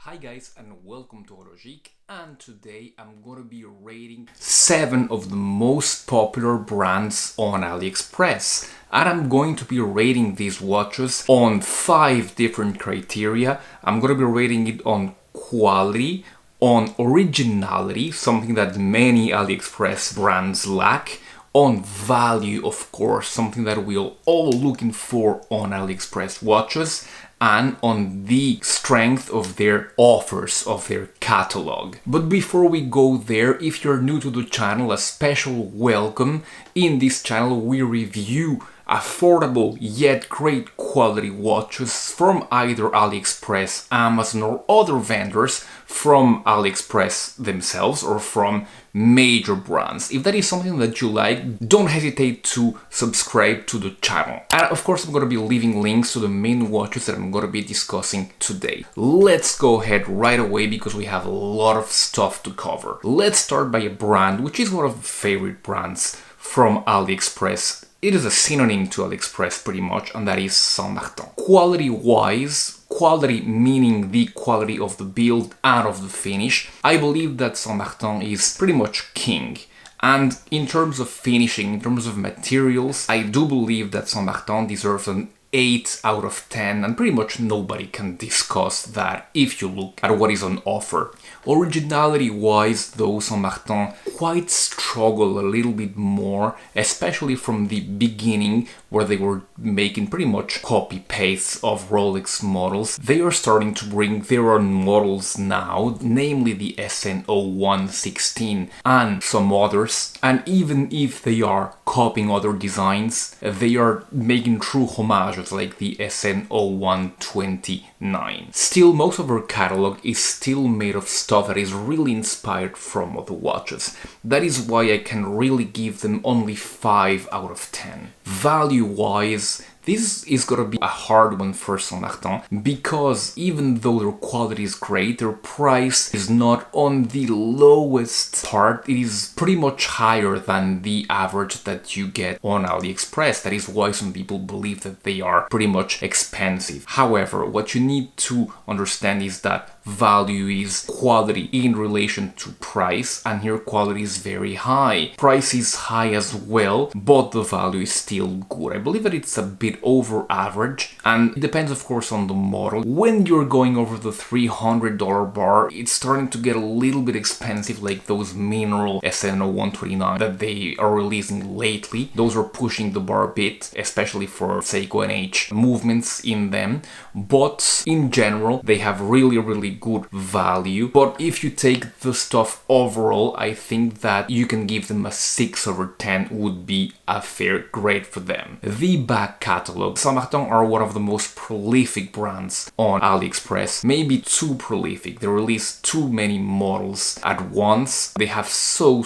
Hi guys and welcome to Horologique, and today I'm gonna be rating 7 of the most popular brands on Aliexpress, and I'm going to be rating these watches on 5 different criteria. I'm gonna be rating it on quality, on originality, something that many Aliexpress brands lack, on value, of course, something that we're all looking for on Aliexpress watches, and on the strength of their offers, of their catalog. But before we go there, if you're new to the channel, a special welcome. In this channel we review affordable yet great quality watches from either AliExpress, Amazon or other vendors, from AliExpress themselves or from major brands. If that is something that you like, don't hesitate to subscribe to the channel. And of course I'm going to be leaving links to the main watches that I'm going to be discussing today. Let's go ahead right away because we have a lot of stuff to cover. Let's start by a brand which is one of the favorite brands from AliExpress. It is a synonym to AliExpress pretty much, and that is Saint Martin. Quality-wise, quality meaning the quality of the build and of the finish, I believe that Saint Martin is pretty much king. And in terms of finishing, in terms of materials, I do believe that Saint Martin deserves an 8 out of 10, and pretty much nobody can discuss that if you look at what is on offer. Originality-wise, though, Saint Martin quite struggle a little bit more, especially from the beginning, where they were making pretty much copy-pastes of Rolex models. They are starting to bring their own models now, namely the SN0118 and some others, and even if they are copying other designs, they are making true homages like the SN0129. Still, most of her catalog is still made of stuff that is really inspired from other watches. That is why I can really give them only 5 out of 10. Value-wise, this is gonna be a hard one for Saint Martin, because even though their quality is great, their price is not on the lowest part. It is pretty much higher than the average that you get on AliExpress. That is why some people believe that they are pretty much expensive. However, what you need to understand is that value is quality in relation to price, and here quality is very high. Price is high as well, but the value is still good. I believe that it's a bit over average, and it depends of course on the model. When you're going over the $300 bar, it's starting to get a little bit expensive, like those mineral SN0129 that they are releasing lately. Those are pushing the bar a bit, especially for Seiko and H movements in them, but in general they have really good value. But if you take the stuff overall, I think that you can give them a 6 over 10 would be a fair grade for them. The back catalog. Saint Martin are one of the most prolific brands on AliExpress, maybe too prolific. They release too many models at once. They have so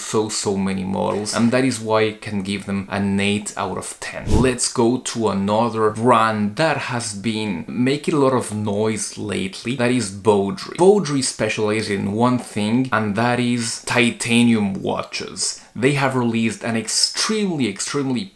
many models, and that is why I can give them an 8 out of 10. Let's go to another brand that has been making a lot of noise lately. That is Boderry. Boderry specializes in one thing, and that is titanium watches. They have released an extremely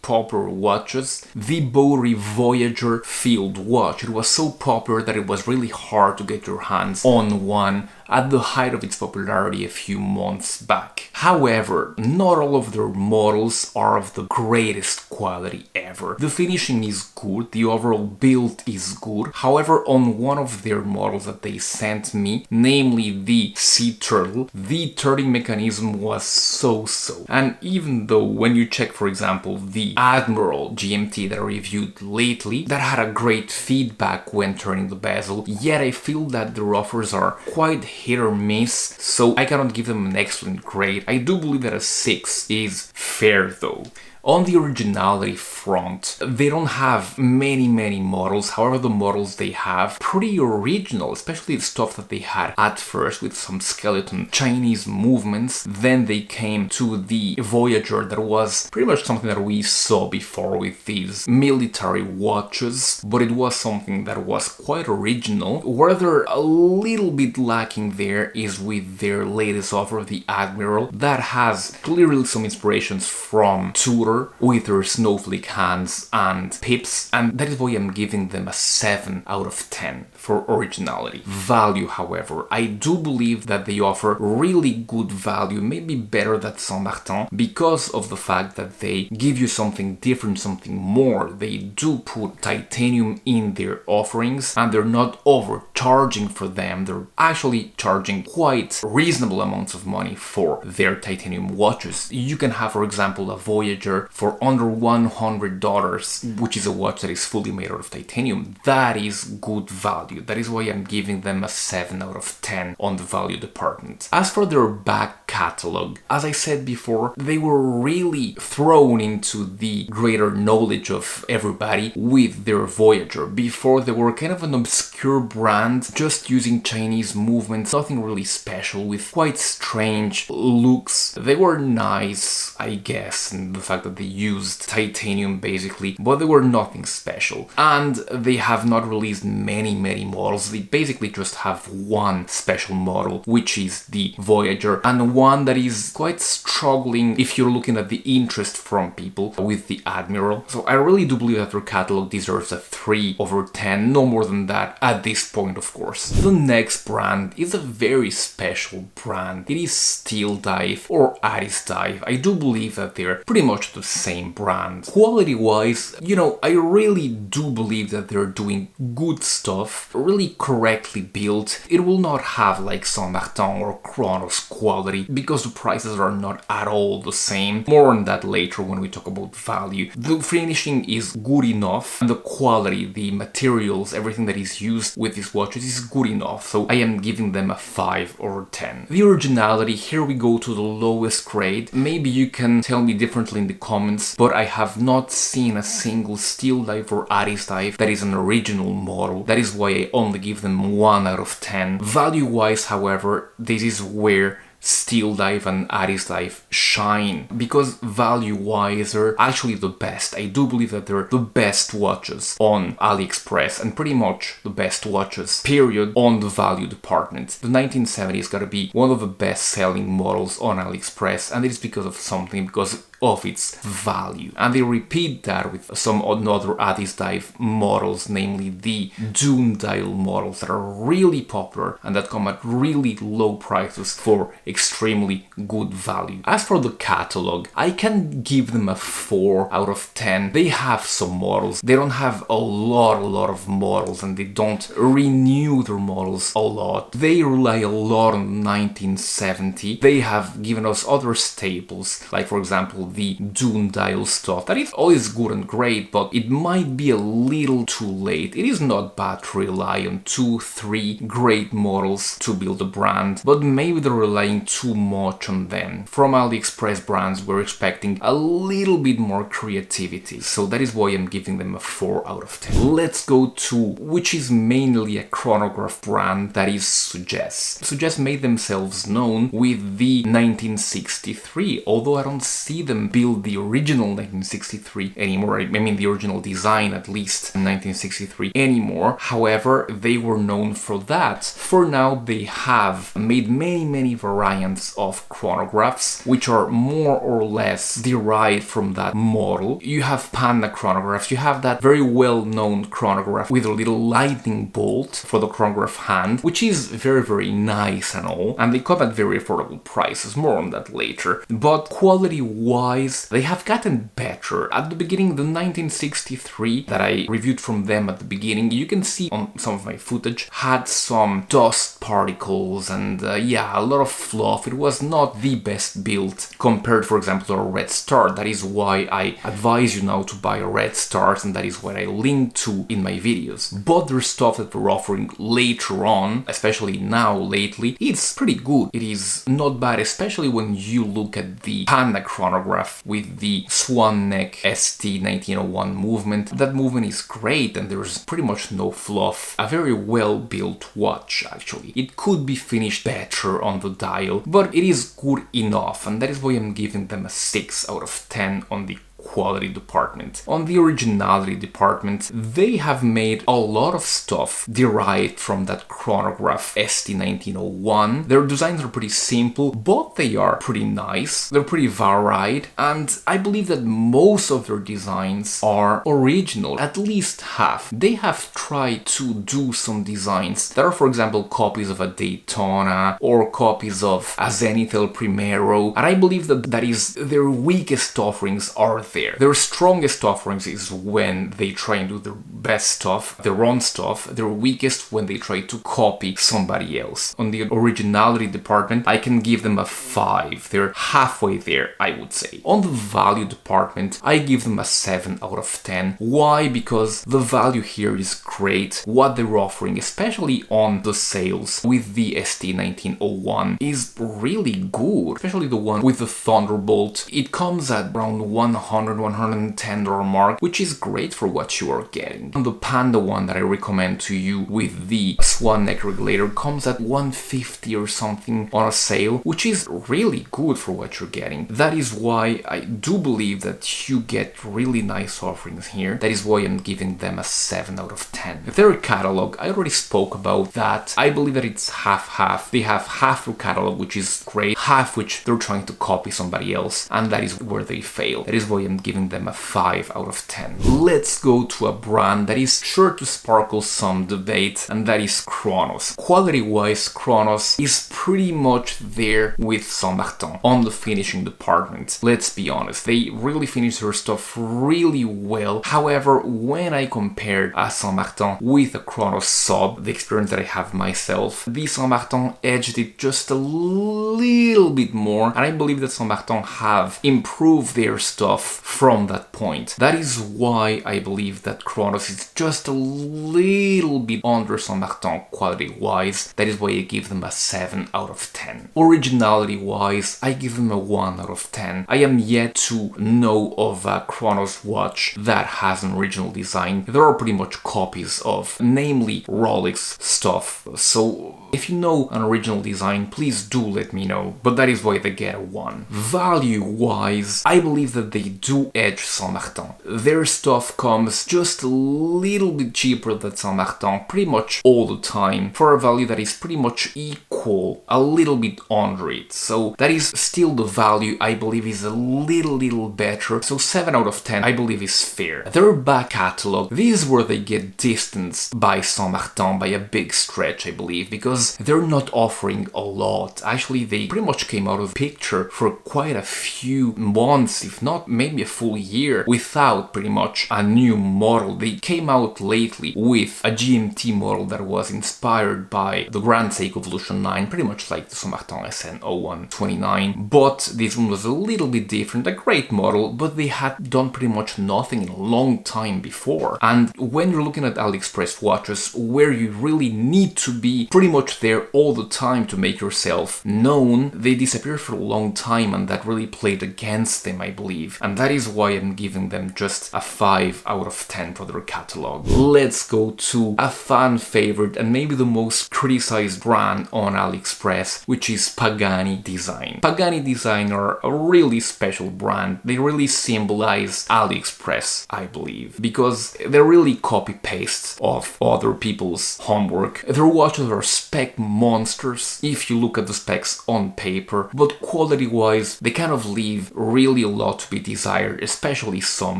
popular watches, the Boderry Voyager field watch. It was so popular that it was really hard to get your hands on one at the height of its popularity a few months back. However, not all of their models are of the greatest quality ever. The finishing is good, the overall build is good. However, on one of their models that they sent me, namely the Sea Turtle, the turning mechanism was so. And even though when you check, for example, the Admiral GMT that I reviewed lately, that had a great feedback when turning the bezel, yet I feel that their offers are quite hit or miss, so I cannot give them an excellent grade. I do believe that a 6 is fair though. On the originality front, they don't have many models. However, the models they have, pretty original, especially the stuff that they had at first with some skeleton Chinese movements. Then they came to the Voyager, that was pretty much something that we saw before with these military watches, but it was something that was quite original. Where they're a little bit lacking there is with their latest offer, the Admiral, that has clearly some inspirations from Tudor, silver with their snowflake hands and pips, and that is why I'm giving them a 7 out of 10 for originality. Value, however, I do believe that they offer really good value, maybe better than Saint Martin, because of the fact that they give you something different, something more. They do put titanium in their offerings, and they're not overcharging for them. They're actually charging quite reasonable amounts of money for their titanium watches. You can have, for example, a Voyager for under $100, which is a watch that is fully made out of titanium. That is good value. That is why I'm giving them a 7 out of 10 on the value department. As for their back catalog, as I said before, they were really thrown into the greater knowledge of everybody with their Voyager. Before, they were kind of an obscure brand, just using Chinese movements, nothing really special, with quite strange looks. They were nice, I guess, in the fact that they used titanium basically, but they were nothing special. And they have not released many models. They basically just have one special model, which is the Voyager, and one that is quite struggling if you're looking at the interest from people, with the Admiral. So I really do believe that their catalog deserves a 3 over 10, no more than that at this point, of course. The next brand is a very special brand. It is Steeldive or Addiesdive. I do believe that they're pretty much the same brand. Quality wise, I really do believe that they're doing good stuff, really correctly built. It will not have like Saint Martin or Cronos quality, because the prices are not at all the same. More on that later when we talk about value. The finishing is good enough, and the quality, the materials, everything that is used with these watches is good enough, so I am giving them a 5 over 10. The originality, here we go to the lowest grade. Maybe you can tell me differently in the comments, but I have not seen a single Steeldive or Addiesdive that is an original model. That is why I only give them 1 out of 10. Value-wise, however, this is where Steeldive and Addiesdive shine, because value-wise they're actually the best. I do believe that they're the best watches on Aliexpress, and pretty much the best watches, period, on the value department. The 1970 is gotta be one of the best-selling models on Aliexpress, and it is because of something, because of its value. And they repeat that with some other Addiesdive models, namely the Dune dial models that are really popular and that come at really low prices for extremely good value. As for the catalog, I can give them a 4 out of 10. They have some models. They don't have a lot of models, and they don't renew their models a lot. They rely a lot on 1970. They have given us other staples, like for example the Dune dial stuff. That is always good and great, but it might be a little too late. It is not bad to rely on 2-3 great models to build a brand, but maybe they're relying too much on them. From AliExpress brands, we're expecting a little bit more creativity, so that is why I'm giving them a 4 out of 10. Let's go to which is mainly a chronograph brand, that is Sugess. Sugess made themselves known with the 1963, although I don't see them build the original 1963 anymore. I mean the original design, at least, in 1963 anymore. However, they were known for that. For now, they have made many variants of chronographs, which are more or less derived from that model. You have Panda chronographs. You have that very well-known chronograph with a little lightning bolt for the chronograph hand, which is very nice and all, and they come at very affordable prices. More on that later. But quality-wise, they have gotten better. At the beginning, the 1963 that I reviewed from them at the beginning, you can see on some of my footage, had some dust particles and yeah, a lot of fluff. It was not the best built compared, for example, to a Red Star. That is why I advise you now to buy a Red Stars, and that is what I link to in my videos. But their stuff that we're offering later on, especially now lately, it's pretty good. It is not bad, especially when you look at the Panda chronograph with the swan neck ST1901 movement. That movement is great, and there's pretty much no fluff. A very well built watch, actually. It could be finished better on the dial, but it is good enough, and that is why I'm giving them a 6 out of 10 on the quality department. On the originality department, they have made a lot of stuff derived from that chronograph ST1901. Their designs are pretty simple, but they are pretty nice. They're pretty varied, and I believe that most of their designs are original, at least half. They have tried to do some designs that are, for example, copies of a Daytona or copies of a Zenith El Primero, and I believe that that is their weakest offerings are there. Their strongest offerings is when they try and do their best stuff, their own stuff. Their weakest when they try to copy somebody else. On the originality department, I can give them a 5. They're halfway there, I would say. On the value department, I give them a 7 out of 10. Why? Because the value here is great. What they're offering, especially on the sales with the ST1901, is really good. Especially the one with the Thunderbolt. It comes at around $100-110 mark, which is great for what you are getting. And the Panda one that I recommend to you with the swan neck regulator comes at $150 or something on a sale, which is really good for what you're getting. That is why I do believe that you get really nice offerings here. That is why I'm giving them a 7 out of 10. Their catalog, I already spoke about that. I believe that it's half-half. They have half their catalog, which is great, half which they're trying to copy somebody else, and that is where they fail. That is why I'm giving them a 5 out of 10. Let's go to a brand that is sure to sparkle some debate, and that is Cronos. Quality-wise, Cronos is pretty much there with Saint Martin on the finishing department. Let's be honest, they really finish their stuff really well. However, when I compared a Saint Martin with a Cronos sub, the experience that I have myself, the Saint Martin edged it just a little bit more, and I believe that Saint Martin have improved their stuff from that point. That is why I believe that Cronos is just a little bit under Saint Martin quality-wise. That is why I give them a 7 out of 10. Originality-wise, I give them a 1 out of 10. I am yet to know of a Cronos watch that has an original design. There are pretty much copies of, namely, Rolex stuff. So if you know an original design, please do let me know. But that is why they get a 1. Value-wise, I believe that they do edge Saint Martin. Their stuff comes just a little bit cheaper than Saint Martin pretty much all the time for a value that is pretty much equal, a little bit under it. So that is still the value I believe is a little better. So 7 out of 10 I believe is fair. Their back catalog, this is where they get distanced by Saint Martin by a big stretch, I believe, because they're not offering a lot. Actually, they pretty much came out of the picture for quite a few months, if not maybe a full year, without pretty much a new model. They came out lately with a GMT model that was inspired by the Grand Seiko Evolution 9, pretty much like the Saint Martin SN0118, but this one was a little bit different, a great model, but they had done pretty much nothing in a long time before. And when you're looking at Aliexpress watches, where you really need to be pretty much there all the time to make yourself known, they disappeared for a long time, and that really played against them, I believe. And that is why I'm giving them just a 5 out of 10 for their catalog. Let's go to a fan favorite and maybe the most criticized brand on AliExpress, which is Pagani Design. Pagani Design are a really special brand. They really symbolize AliExpress, I believe, because they're really copy-pastes of other people's homework. Their watches are spec monsters if you look at the specs on paper, but quality-wise, they kind of leave really a lot to be desired, especially some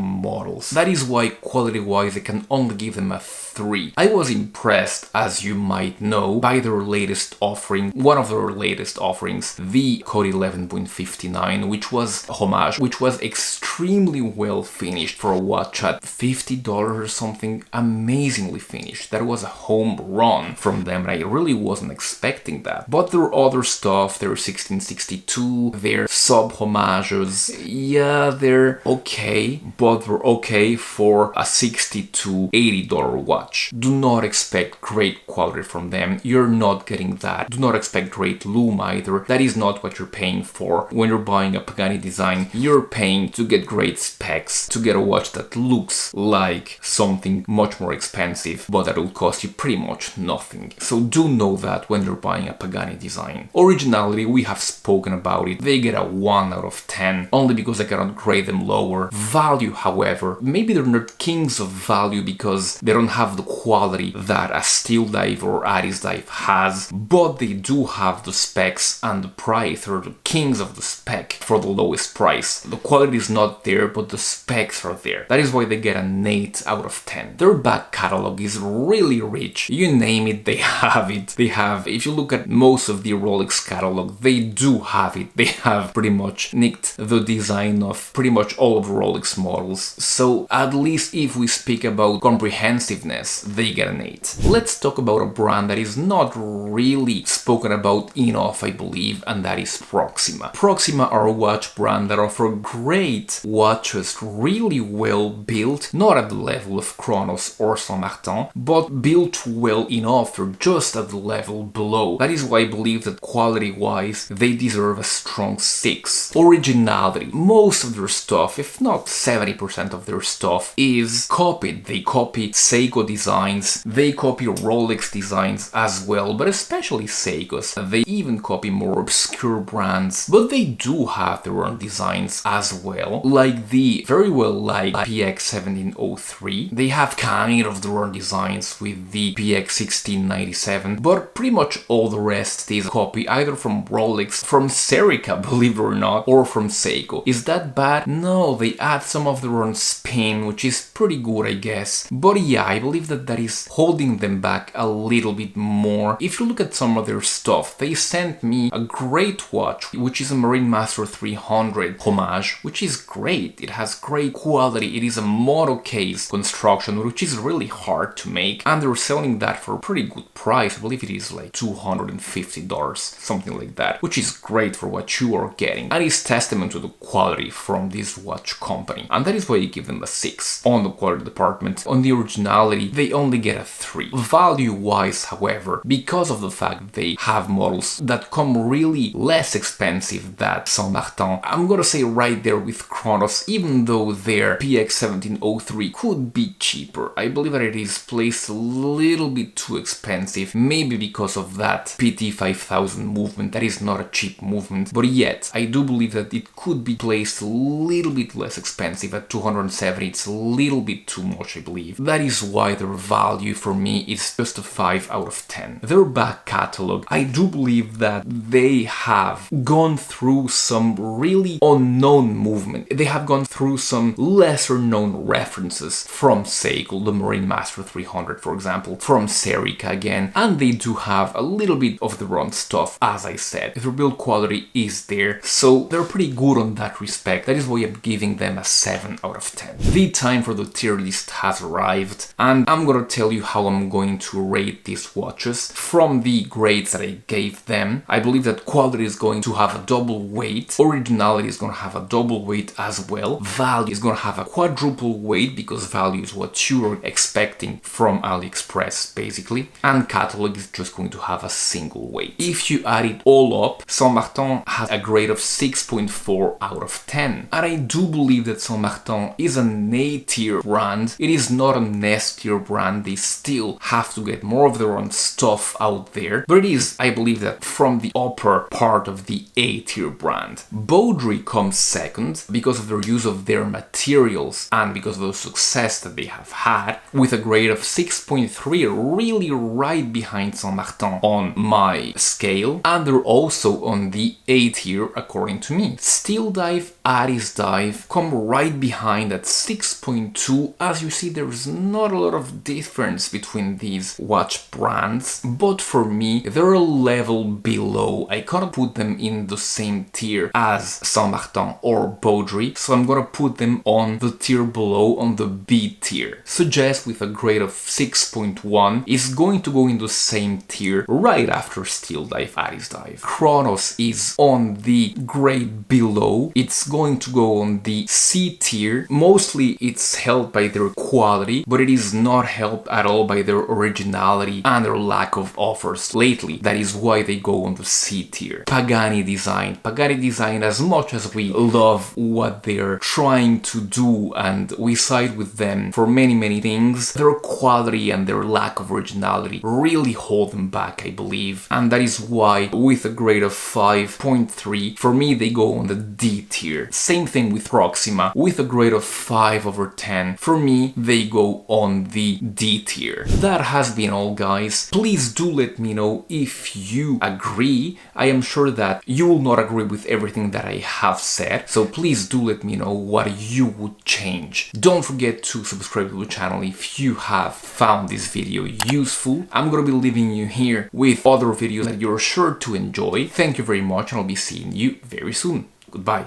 models. That is why quality-wise, I can only give them a 3. I was impressed, as you might know, by their latest offering, one of their latest offerings, the Code 11.59, which was a homage, which was extremely well finished for a watch at $50 or something, amazingly finished. That was a home run from them, and I really wasn't expecting that. But their other stuff, their 1662, their sub-homages, yeah, they're okay, but they're okay for a $60 to $80 watch. watch. Do not expect great quality from them. You're not getting that. Do not expect great lume either. That is not what you're paying for. When you're buying a Pagani Design, you're paying to get great specs, to get a watch that looks like something much more expensive, but that will cost you pretty much nothing. So do know that when you're buying a Pagani Design. Originality, we have spoken about it. They get a 1 out of 10, only because I cannot grade them lower. Value, however, maybe they're not kings of value because they don't have the quality that a Steeldive or Addiesdive has, but they do have the specs and the price. They're the kings of the spec for the lowest price. The quality is not there, but the specs are there. That is why they get an 8 out of 10. Their back catalog is really rich. You name it, they have it. They have, if you look at most of the Rolex catalog, they do have it. They have pretty much nicked the design of pretty much all of the Rolex models. So at least if we speak about comprehensiveness, they get an 8. Let's talk about a brand that is not really spoken about enough, I believe, and that is Proxima. Proxima are a watch brand that offer great watches, really well built, not at the level of Cronos or Saint Martin, but built well enough. They're just at the level below. That is why I believe that quality-wise, they deserve a strong 6. Originality. Most of their stuff, if not 70% of their stuff, is copied. They copy Seiko designs, they copy Rolex designs as well, but especially Seiko's. They even copy more obscure brands, but they do have their own designs as well, like the very well liked PX1703. They have kind of their own designs with the PX1697, but pretty much all the rest is copy either from Rolex, from Serica, believe it or not, or from Seiko. Is that bad? No, they add some of their own spin, which is pretty good, I guess. But yeah, I believe that that is holding them back a little bit more. If you look at some of their stuff, they sent me a great watch, which is a Marine Master 300 homage, which is great. It has great quality. It is a moto case construction, which is really hard to make, and they're selling that for a pretty good price. I believe it is like $250, something like that, which is great for what you are getting, and is testament to the quality from this watch company, and that is why you give them a 6 on the quality department. On the originality, they only get a 3. Value wise, however, because of the fact that they have models that come really less expensive than Saint Martin, I'm gonna say right there with Cronos, even though their PX1703 could be cheaper, I believe that it is placed a little bit too expensive, maybe because of that PT5000 movement. That is not a cheap movement, but yet I do believe that it could be placed a little bit less expensive. At 270, it's a little bit too much, I believe. That is why their value for me is just a 5 out of 10. Their back catalog, I do believe that they have gone through some really unknown movement. They have gone through some lesser known references from Seiko, the Marine Master 300 for example, from Serica again, and they do have a little bit of their own stuff, as I said. Their build quality is there, so they're pretty good on that respect. That is why I'm giving them a 7 out of 10. The time for the tier list has arrived, and I'm gonna tell you how I'm going to rate these watches from the grades that I gave them. I believe that quality is going to have a double weight, originality is going to have a double weight as well, value is going to have a quadruple weight because value is what you're expecting from Aliexpress basically, and catalog is just going to have a single weight. If you add it all up, Saint Martin has a grade of 6.4 out of 10, and I do believe that Saint Martin is an A tier brand. It is not an S tier brand. They still have to get more of their own stuff out there, but it is, I believe, that from the upper part of the A tier brand. Boderry comes second because of their use of their materials and because of the success that they have had, with a grade of 6.3, really right behind Saint Martin on my scale, and they're also on the A tier according to me. Steeldive, Addiesdive come right behind at 6.2. As you see, there's not a lot of difference between these watch brands, but for me, they're a level below. I cannot put them in the same tier as Saint Martin or Boderry, so I'm gonna put them on the tier below, on the B tier. Sugess, with a grade of 6.1, is going to go in the same tier right after Steeldive, Addiesdive. Cronos is on the grade below. It's going to go on the C tier. Mostly it's held by their quality, but it is not not helped at all by their originality and their lack of offers lately. That is why they go on the C tier. Pagani Design. Pagani Design, as much as we love what they're trying to do and we side with them for many things, their quality and their lack of originality really hold them back, I believe. And that is why, with a grade of 5.3, for me they go on the D tier. Same thing with Proxima, with a grade of 5/10. For me, they go on the D tier. That has been all, guys. Please do let me know if you agree. I am sure that you will not agree with everything that I have said, so please do let me know what you would change. Don't forget to subscribe to the channel if you have found this video useful. I'm gonna be leaving you here with other videos that you're sure to enjoy. Thank you very much, and I'll be seeing you very soon. Goodbye.